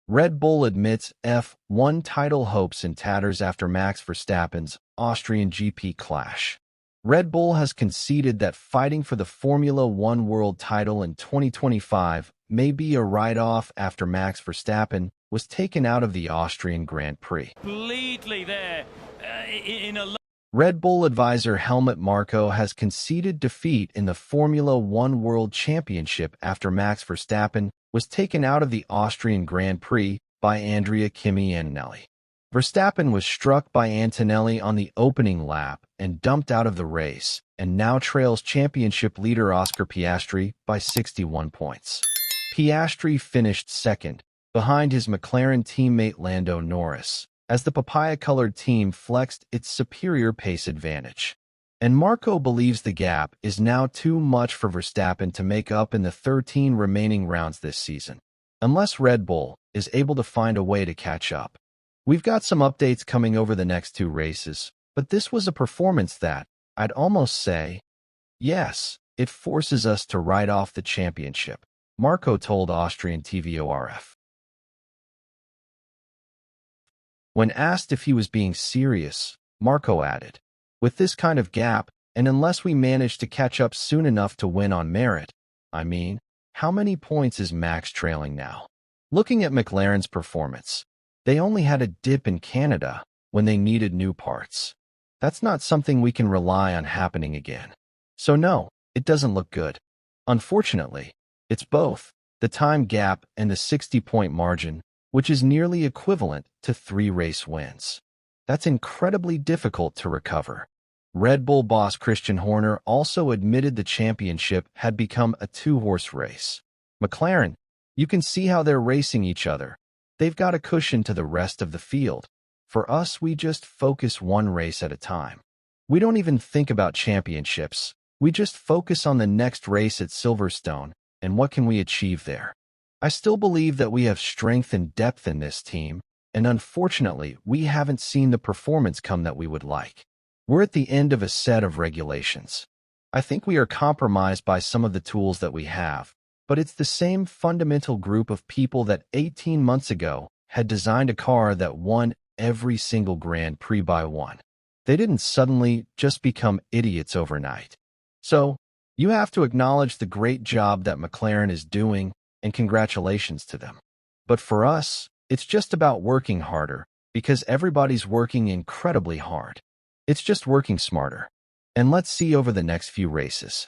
Red Bull admits F1 title hopes in tatters after Max Verstappen's Austrian GP clash. Red Bull has conceded that fighting for the Formula One world title in 2025 may be a write-off after Max Verstappen was taken out of the Austrian Grand Prix. Completely there in a Red Bull advisor Helmut Marko has conceded defeat in the Formula One World Championship after Max Verstappen was taken out of the Austrian Grand Prix by Andrea Kimi Antonelli. Verstappen was struck by Antonelli on the opening lap and dumped out of the race, and now trails championship leader Oscar Piastri by 61 points. Piastri finished second, behind his McLaren teammate Lando Norris, as the papaya-colored team flexed its superior pace advantage. And Marko believes the gap is now too much for Verstappen to make up in the 13 remaining rounds this season, unless Red Bull is able to find a way to catch up. We've got some updates coming over the next two races, but this was a performance that, I'd almost say, yes, it forces us to write off the championship, Marko told Austrian TVORF. When asked if he was being serious, Marko added, "With this kind of gap, and unless we manage to catch up soon enough to win on merit, I mean, how many points is Max trailing now?" Looking at McLaren's performance, they only had a dip in Canada when they needed new parts. That's not something we can rely on happening again. So no, it doesn't look good. Unfortunately, it's both the time gap and the 60-point margin, which is nearly equivalent to 3 race wins. That's incredibly difficult to recover. Red Bull boss Christian Horner also admitted the championship had become a 2-horse race. McLaren, you can see how they're racing each other. They've got a cushion to the rest of the field. For us, we just focus one race at a time. We don't even think about championships. We just focus on the next race at Silverstone and what can we achieve there. I still believe that we have strength and depth in this team, and unfortunately, we haven't seen the performance come that we would like. We're at the end of a set of regulations. I think we are compromised by some of the tools that we have, but it's the same fundamental group of people that 18 months ago had designed a car that won every single Grand Prix by one. They didn't suddenly just become idiots overnight. So, you have to acknowledge the great job that McLaren is doing, and congratulations to them. But for us, it's just about working harder, because everybody's working incredibly hard. It's just working smarter. And let's see over the next few races.